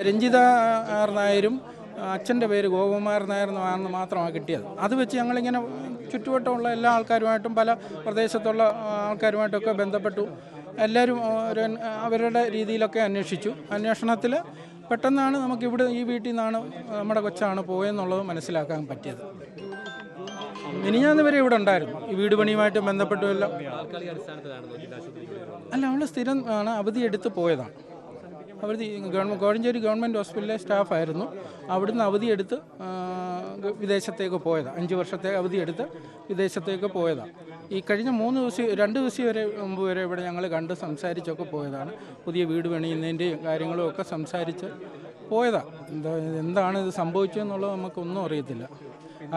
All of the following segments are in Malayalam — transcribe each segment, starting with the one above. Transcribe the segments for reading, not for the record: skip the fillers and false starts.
രഞ്ജിത ആർ നായരും അച്ഛൻ്റെ പേര് ഗോപകുമാർ നായർന്ന് മാത്രമാണ് കിട്ടിയത്. അത് വെച്ച് ഞങ്ങളിങ്ങനെ ചുറ്റുവട്ടമുള്ള എല്ലാ ആൾക്കാരുമായിട്ടും പല പ്രദേശത്തുള്ള ആൾക്കാരുമായിട്ടൊക്കെ ബന്ധപ്പെട്ടു. എല്ലാവരും അവരുടെ രീതിയിലൊക്കെ അന്വേഷിച്ചു. അന്വേഷണത്തിൽ പെട്ടെന്നാണ് നമുക്കിവിടെ ഈ വീട്ടിൽ നിന്നാണ് നമ്മുടെ കൊച്ചാണ് പോയെന്നുള്ളത് മനസ്സിലാക്കാൻ പറ്റിയത്. മിനിഞ്ഞാന്ന് വരെ ഇവിടെ ഉണ്ടായിരുന്നു. ഈ വീട് പണിയുമായിട്ട് ബന്ധപ്പെട്ടുമല്ല. അല്ല, അവൾ സ്ഥിരം ആണ്, അവധി എടുത്ത് പോയതാണ്. അവധി കോഴഞ്ചേരി ഗവൺമെൻറ് ഹോസ്പിറ്റലിലെ സ്റ്റാഫായിരുന്നു. അവിടുന്ന് അവധിയെടുത്ത് വിദേശത്തേക്ക് പോയതാണ്. 5 വർഷത്തെ അവധിയെടുത്ത് വിദേശത്തേക്ക് പോയതാണ്. ഈ കഴിഞ്ഞ 2 ദിവസം മുമ്പ് വരെ ഇവിടെ ഞങ്ങൾ കണ്ട് സംസാരിച്ചൊക്കെ പോയതാണ്. പുതിയ വീട് പണിയുന്നതിൻ്റെയും കാര്യങ്ങളും ഒക്കെ സംസാരിച്ച് പോയതാണ്. എന്താണ് ഇത് സംഭവിച്ചതെന്നുള്ളത് നമുക്കൊന്നും അറിയത്തില്ല.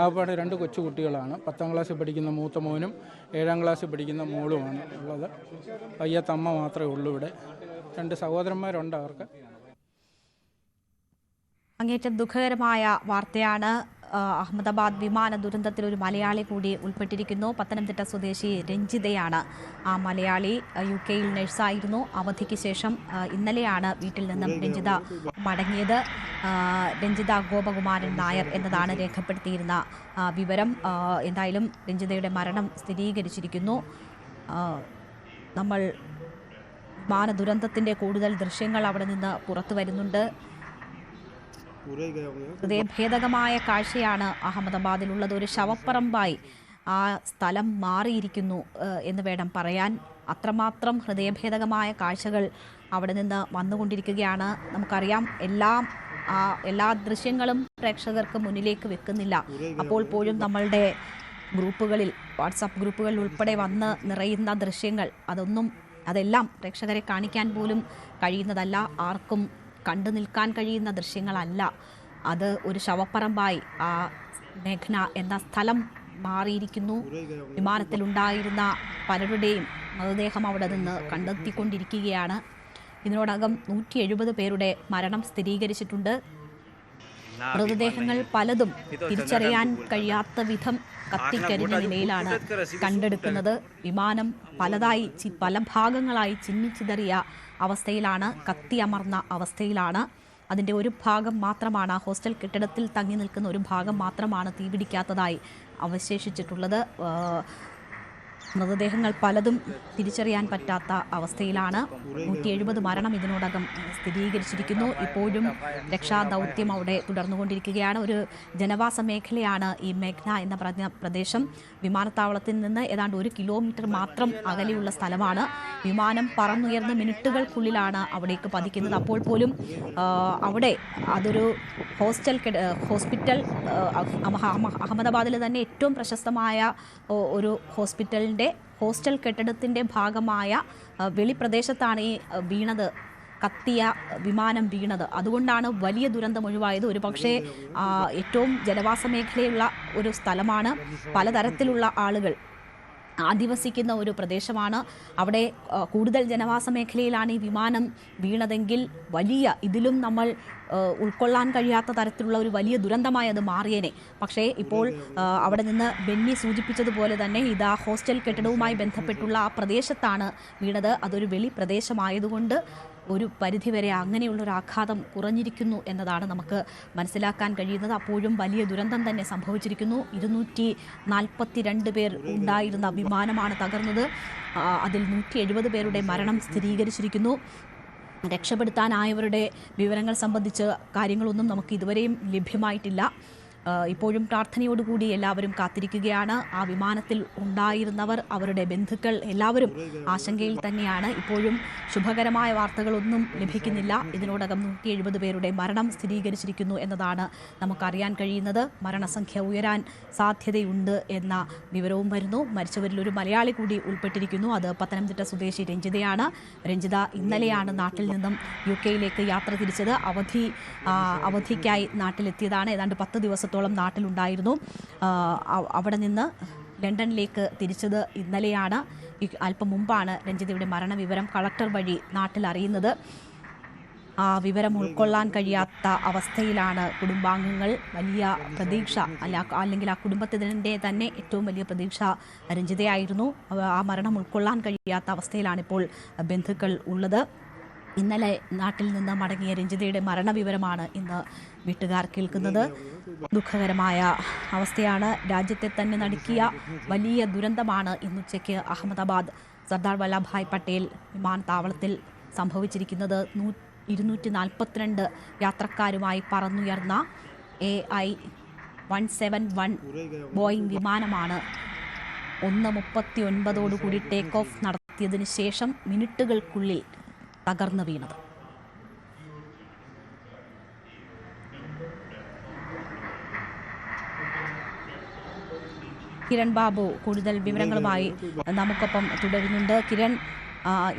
ആകപ്പാടെ 2 കൊച്ചുകുട്ടികളാണ്. 10ാം ക്ലാസ്സിൽ പഠിക്കുന്ന മൂത്ത മോനും 7ാം ക്ലാസ്സിൽ പഠിക്കുന്ന മോളുമാണ് ഉള്ളത്. പയ്യത്തമ്മ മാത്രമേ ഉള്ളൂ ഇവിടെ. 2 സഹോദരന്മാരുണ്ട് അവർക്ക്. അങ്ങേറ്റം ദുഃഖകരമായ വാർത്തയാണ്. അഹമ്മദാബാദ് വിമാന ദുരന്തത്തിൽ ഒരു മലയാളി കൂടി ഉൾപ്പെട്ടിരിക്കുന്നു. പത്തനംതിട്ട സ്വദേശി രഞ്ജിതയാണ് ആ മലയാളി. UK-യിൽ നഴ്സായിരുന്നു. അവധിക്ക് ശേഷം ഇന്നലെയാണ് വീട്ടിൽ നിന്നും രഞ്ജിത മടങ്ങിയത്. രഞ്ജിത ഗോപകുമാരൻ നായർ എന്നതാണ് രേഖപ്പെടുത്തിയിരുന്ന വിവരം. എന്തായാലും രഞ്ജിതയുടെ മരണം സ്ഥിരീകരിച്ചിരിക്കുന്നു. നമ്മൾ വിമാന ദുരന്തത്തിൻ്റെ കൂടുതൽ ദൃശ്യങ്ങൾ അവിടെ നിന്ന് പുറത്തു വരുന്നുണ്ട്. ഹൃദയഭേദകമായ കാഴ്ചയാണ് അഹമ്മദാബാദിലുള്ളത്. ഒരു ശവപ്പറമ്പായി ആ സ്ഥലം മാറിയിരിക്കുന്നു എന്ന് വേണം പറയാൻ. അത്രമാത്രം ഹൃദയഭേദകമായ കാഴ്ചകൾ അവിടെ നിന്ന് വന്നുകൊണ്ടിരിക്കുകയാണ്. നമുക്കറിയാം, എല്ലാ ദൃശ്യങ്ങളും പ്രേക്ഷകർക്ക് മുന്നിലേക്ക് വെക്കുന്നില്ല. അപ്പോൾ പോലും നമ്മളുടെ ഗ്രൂപ്പുകളിൽ, വാട്സാപ്പ് ഗ്രൂപ്പുകളിൽ ഉൾപ്പെടെ വന്ന് നിറയുന്ന ദൃശ്യങ്ങൾ അതെല്ലാം പ്രേക്ഷകരെ കാണിക്കാൻ പോലും കഴിയുന്നതല്ല. ആർക്കും കണ്ടു നിൽക്കാൻ കഴിയുന്ന ദൃശ്യങ്ങളല്ല. അത് ഒരു ശവപ്പറമ്പായി ആ മേഘ്ന എന്ന സ്ഥലം മാറിയിരിക്കുന്നു. വിമാനത്തിലുണ്ടായിരുന്ന പലരുടെയും മൃതദേഹം അവിടെ നിന്ന് കണ്ടെത്തിക്കൊണ്ടിരിക്കുകയാണ്. ഇതിനോടകം 170 പേരുടെ മരണം സ്ഥിരീകരിച്ചിട്ടുണ്ട്. മൃതദേഹങ്ങൾ പലതും തിരിച്ചറിയാൻ കഴിയാത്ത വിധം കത്തിക്കരിഞ്ഞ നിലയിലാണ് കണ്ടെടുക്കുന്നത്. വിമാനം പല ഭാഗങ്ങളായി ചിന്നിച്ചിതറിയ അവസ്ഥയിലാണ്, കത്തിയമർന്ന അവസ്ഥയിലാണ്. അതിൻ്റെ ഒരു ഭാഗം മാത്രമാണ്, ഹോസ്റ്റൽ കെട്ടിടത്തിൽ തങ്ങി നിൽക്കുന്ന ഒരു ഭാഗം മാത്രമാണ് തീപിടിക്കാത്തതായി അവശേഷിച്ചിട്ടുള്ളത്. മൃതദേഹങ്ങൾ പലതും തിരിച്ചറിയാൻ പറ്റാത്ത അവസ്ഥയിലാണ്. 170 മരണം ഇതിനോടകം സ്ഥിരീകരിച്ചിരിക്കുന്നു. ഇപ്പോഴും രക്ഷാദൗത്യം അവിടെ തുടർന്നുകൊണ്ടിരിക്കുകയാണ്. ഒരു ജനവാസ മേഖലയാണ് ഈ മേഘ്ന എന്ന പ്രദേശം. വിമാനത്താവളത്തിൽ നിന്ന് ഏതാണ്ട് 1 കിലോമീറ്റർ മാത്രം അകലെയുള്ള സ്ഥലമാണ്. വിമാനം പറന്നുയർന്ന് മിനിറ്റുകൾക്കുള്ളിലാണ് അവിടേക്ക് പതിക്കുന്നത്. അപ്പോൾ പോലും അവിടെ അതൊരു ഹോസ്പിറ്റൽ, അഹമ്മദാബാദിലെ തന്നെ ഏറ്റവും പ്രശസ്തമായ ഒരു ഹോസ്റ്റൽ കെട്ടിടത്തിൻ്റെ ഭാഗമായ വെളിപ്രദേശത്താണ് ഈ കത്തിയ വിമാനം വീണത്. അതുകൊണ്ടാണ് വലിയ ദുരന്തം ഒഴിവായത്. ഒരു പക്ഷേ ഏറ്റവും ജനവാസ മേഖലയുള്ള ഒരു സ്ഥലമാണ്. പലതരത്തിലുള്ള ആളുകൾ അധിവസിക്കുന്ന ഒരു പ്രദേശമാണ്. അവിടെ കൂടുതൽ ജനവാസ മേഖലയിലാണ് ഈ വിമാനം വീണതെങ്കിൽ ഇതിലും നമ്മൾ ഉൾക്കൊള്ളാൻ കഴിയാത്ത തരത്തിലുള്ള ഒരു വലിയ ദുരന്തമായി അത് മാറിയേനെ. പക്ഷേ ഇപ്പോൾ അവിടെ നിന്ന് ബെന്നി സൂചിപ്പിച്ചതുപോലെ തന്നെ ഇത് ആ ഹോസ്റ്റൽ കെട്ടിടവുമായി ബന്ധപ്പെട്ടുള്ള ആ പ്രദേശത്താണ് വീണത്. അതൊരു വെളി പ്രദേശമായതുകൊണ്ട് ഒരു പരിധിവരെ അങ്ങനെയുള്ളൊരു ആഘാതം കുറഞ്ഞിരിക്കുന്നു എന്നതാണ് നമുക്ക് മനസ്സിലാക്കാൻ കഴിയുന്നത്. അപ്പോഴും വലിയ ദുരന്തം തന്നെ സംഭവിച്ചിരിക്കുന്നു. 242 പേർ ഉണ്ടായിരുന്ന വിമാനമാണ് തകർന്നത്. അതിൽ 170 പേരുടെ മരണം സ്ഥിരീകരിച്ചിരിക്കുന്നു. രക്ഷപ്പെടുത്താനായവരുടെ വിവരങ്ങൾ സംബന്ധിച്ച് കാര്യങ്ങളൊന്നും നമുക്ക് ഇതുവരെയും ലഭ്യമായിട്ടില്ല. ഇപ്പോഴും പ്രാർത്ഥനയോടുകൂടി എല്ലാവരും കാത്തിരിക്കുകയാണ്. ആ വിമാനത്തിൽ ഉണ്ടായിരുന്നവർ, അവരുടെ ബന്ധുക്കൾ എല്ലാവരും ആശങ്കയിൽ തന്നെയാണ്. ഇപ്പോഴും ശുഭകരമായ വാർത്തകളൊന്നും ലഭിക്കുന്നില്ല. ഇതിനോടകം 170 പേരുടെ മരണം സ്ഥിരീകരിച്ചിരിക്കുന്നു എന്നതാണ് നമുക്കറിയാൻ കഴിയുന്നത്. മരണസംഖ്യ ഉയരാൻ സാധ്യതയുണ്ട് എന്ന വിവരവും വരുന്നു. മരിച്ചവരിൽ ഒരു മലയാളി കൂടി ഉൾപ്പെട്ടിരിക്കുന്നു. അത് പത്തനംതിട്ട സ്വദേശി രഞ്ജിതയാണ്. രഞ്ജിത ഇന്നലെയാണ് നാട്ടിൽ നിന്നും UK-യിലേക്ക് യാത്ര തിരിച്ചത്. അവധിക്കായി നാട്ടിലെത്തിയതാണ്. ഏതാണ്ട് 10 ദിവസത്തോളം നാട്ടിലുണ്ടായിരുന്നു. അവിടെ നിന്ന് ലണ്ടനിലേക്ക് തിരിച്ചത് ഇന്നലെയാണ്. അല്പം മുമ്പാണ് രഞ്ജിതയുടെ മരണവിവരം കളക്ടർ വഴി നാട്ടിൽ അറിയുന്നത്. ആ വിവരം ഉൾക്കൊള്ളാൻ കഴിയാത്ത അവസ്ഥയിലാണ് കുടുംബാംഗങ്ങൾ. വലിയ പ്രതീക്ഷ അല്ലെങ്കിൽ ആ കുടുംബത്തിൻ്റെ തന്നെ ഏറ്റവും വലിയ പ്രതീക്ഷ രഞ്ജിതയായിരുന്നു. ആ മരണം ഉൾക്കൊള്ളാൻ കഴിയാത്ത അവസ്ഥയിലാണിപ്പോൾ ബന്ധുക്കൾ ഉള്ളത്. ഇന്നലെ നാട്ടിൽ നിന്ന് മടങ്ങിയ രഞ്ജിതയുടെ മരണവിവരമാണ് ഇന്ന് വീട്ടുകാർ കേൾക്കുന്നത്. ദുഃഖകരമായ അവസ്ഥയാണ്. രാജ്യത്തെ തന്നെ നടുക്കിയ വലിയ ദുരന്തമാണ് ഇന്നുച്ചയ്ക്ക് അഹമ്മദാബാദ് സർദാർ വല്ലഭായ് പട്ടേൽ വിമാനത്താവളത്തിൽ സംഭവിച്ചിരിക്കുന്നത്. 242 യാത്രക്കാരുമായി പറന്നുയർന്ന AI-171 ബോയിങ് വിമാനമാണ് 1:39 ടേക്ക് ഓഫ് നടത്തിയതിനു ശേഷം മിനിറ്റുകൾക്കുള്ളിൽ തകർന്നു വീണത്. കിരൺ ബാബു കൂടുതൽ വിവരങ്ങളുമായി നമുക്കൊപ്പം തുടരുന്നുണ്ട്. കിരൺ,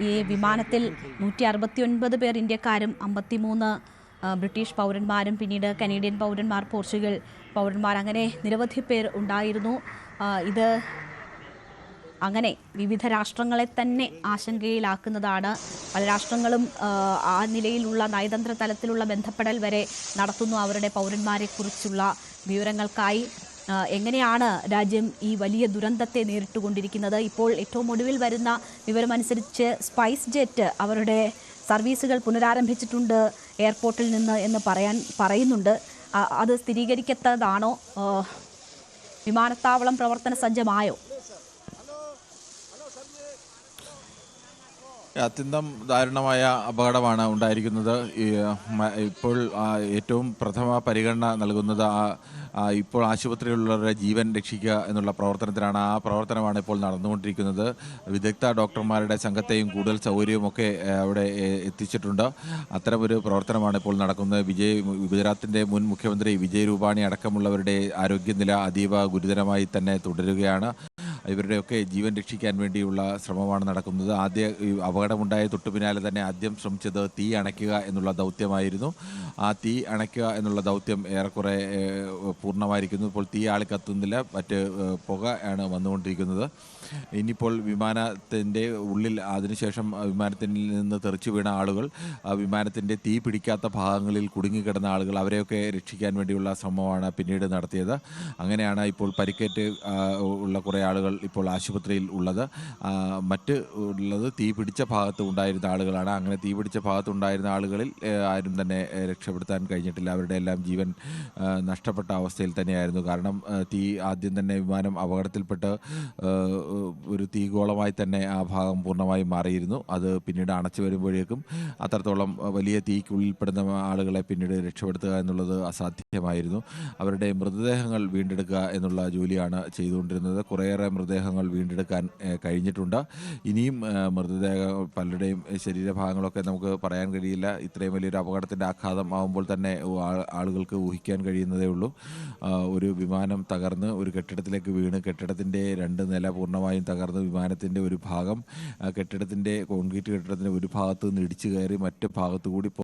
ഈ വിമാനത്തിൽ 169 പേർ ഇന്ത്യക്കാരും 53 ബ്രിട്ടീഷ് പൗരന്മാരും പിന്നീട് കനേഡിയൻ പൗരന്മാർ, പോർച്ചുഗൽ പൗരന്മാർ, അങ്ങനെ നിരവധി പേർ ഉണ്ടായിരുന്നു. ഇത് അങ്ങനെ വിവിധ രാഷ്ട്രങ്ങളെ തന്നെ ആശങ്കയിലാക്കുന്നതാണ്. പല രാഷ്ട്രങ്ങളും ആ നിലയിലുള്ള നയതന്ത്ര തലത്തിലുള്ള ബന്ധപ്പെടൽ വരെ നടത്തുന്നു അവരുടെ പൗരന്മാരെക്കുറിച്ചുള്ള വിവരങ്ങൾക്കായി. എങ്ങനെയാണ് രാജ്യം ഈ വലിയ ദുരന്തത്തെ നേരിട്ടുകൊണ്ടിരിക്കുന്നത്? ഇപ്പോൾ ഏറ്റവും ഒടുവിൽ വരുന്ന വിവരമനുസരിച്ച് സ്പൈസ് ജെറ്റ് അവരുടെ സർവീസുകൾ പുനരാരംഭിച്ചിട്ടുണ്ട് എയർപോർട്ടിൽ നിന്ന് എന്ന് പറയുന്നുണ്ട്. അത് സ്ഥിരീകരിക്കത്തതാണോ? വിമാനത്താവളം പ്രവർത്തന സജ്ജമായോ? അത്യന്തം ദാരുണമായ അപകടമാണ് ഉണ്ടായിരിക്കുന്നത്. ഇപ്പോൾ ഏറ്റവും പ്രഥമ പരിഗണന നൽകുന്നത് ഇപ്പോൾ ആശുപത്രിയിലുള്ളവരുടെ ജീവൻ രക്ഷിക്കുക എന്നുള്ള പ്രവർത്തനത്തിലാണ്. ആ പ്രവർത്തനമാണ് ഇപ്പോൾ നടന്നുകൊണ്ടിരിക്കുന്നത്. വിദഗ്ധ ഡോക്ടർമാരുടെ സംഘത്തെയും കൂടുതൽ സൗകര്യവുമൊക്കെ അവിടെ എത്തിച്ചിട്ടുണ്ട്. അത്തരമൊരു പ്രവർത്തനമാണ് ഇപ്പോൾ നടക്കുന്നത്. ഗുജറാത്തിൻ്റെ മുൻ മുഖ്യമന്ത്രി വിജയ് രൂപാണി അടക്കമുള്ളവരുടെ ആരോഗ്യനില അതീവ ഗുരുതരമായി തന്നെ തുടരുകയാണ്. ഇവരുടെയൊക്കെ ജീവൻ രക്ഷിക്കാൻ വേണ്ടിയുള്ള ശ്രമമാണ് നടക്കുന്നത്. അപകടമുണ്ടായ തൊട്ടു പിന്നാലെ തന്നെ ആദ്യം ശ്രമിച്ചത് തീ അണയ്ക്കുക എന്നുള്ള ദൗത്യമായിരുന്നു. ആ തീ അണയ്ക്കുക എന്നുള്ള ദൗത്യം ഏറെക്കുറെ പൂർണ്ണമായിരിക്കുന്നു. ഇപ്പോൾ തീ ആളിക്കത്തുന്നില്ല, മറ്റ് പുക ആണ് വന്നുകൊണ്ടിരിക്കുന്നത്. ഇനിയിപ്പോൾ വിമാനത്തിൻ്റെ ഉള്ളിൽ, അതിനുശേഷം വിമാനത്തിൽ നിന്ന് തെറിച്ചു വീണ ആളുകൾ, വിമാനത്തിൻ്റെ തീ പിടിക്കാത്ത ഭാഗങ്ങളിൽ കുടുങ്ങിക്കിടന്ന ആളുകൾ, അവരെയൊക്കെ രക്ഷിക്കാൻ വേണ്ടിയുള്ള ശ്രമമാണ് പിന്നീട് നടത്തിയത്. അങ്ങനെയാണ് ഇപ്പോൾ പരിക്കേറ്റ് ഉള്ള കുറേ ആളുകൾ ഇപ്പോൾ ആശുപത്രിയിൽ ഉള്ളത്. മറ്റ് ഉള്ളത് തീ പിടിച്ച ഭാഗത്ത് ഉണ്ടായിരുന്ന ആളുകളാണ്. അങ്ങനെ തീ പിടിച്ച ഭാഗത്തുണ്ടായിരുന്ന ആളുകളിൽ ആരും തന്നെ രക്ഷപ്പെടുത്താൻ കഴിഞ്ഞിട്ടില്ല. അവരുടെ എല്ലാം ജീവൻ നഷ്ടപ്പെട്ട അവസ്ഥയിൽ തന്നെയായിരുന്നു. കാരണം ആദ്യം തന്നെ വിമാനം അപകടത്തിൽപ്പെട്ട് ഒരു തീഗോളമായി തന്നെ ആ ഭാഗം പൂർണ്ണമായും മാറിയിരുന്നു. അത് പിന്നീട് അണച്ചു വരുമ്പോഴേക്കും അത്രത്തോളം വലിയ തീക്കുള്ളിൽപ്പെടുന്ന ആളുകളെ പിന്നീട് രക്ഷപ്പെടുത്തുക എന്നുള്ളത് അസാധ്യമായിരുന്നു. അവരുടെ മൃതദേഹങ്ങൾ വീണ്ടെടുക്കുക എന്നുള്ള ജോലിയാണ് ചെയ്തുകൊണ്ടിരുന്നത്. കുറേയേറെ മൃതദേഹങ്ങൾ വീണ്ടെടുക്കാൻ കഴിഞ്ഞിട്ടുണ്ട്. ഇനിയും പലരുടെയും ശരീരഭാഗങ്ങളൊക്കെ നമുക്ക് പറയാൻ കഴിയില്ല. ഇത്രയും വലിയൊരു അപകടത്തിൻ്റെ ആഘാതം ആകുമ്പോൾ തന്നെ ആളുകൾക്ക് ഊഹിക്കാൻ കഴിയുന്നതേ ഉള്ളൂ. ഒരു വിമാനം തകർന്ന് ഒരു കെട്ടിടത്തിലേക്ക് വീണ് കെട്ടിടത്തിൻ്റെ 2 നില പൂർണ്ണമായും തകർന്ന് വിമാനത്തിൻ്റെ ഒരു ഭാഗം കോൺക്രീറ്റ് കെട്ടിടത്തിൻ്റെ ഒരു ഭാഗത്ത് നിന്ന് ഇടിച്ചു കയറി മറ്റു ഭാഗത്തു കൂടി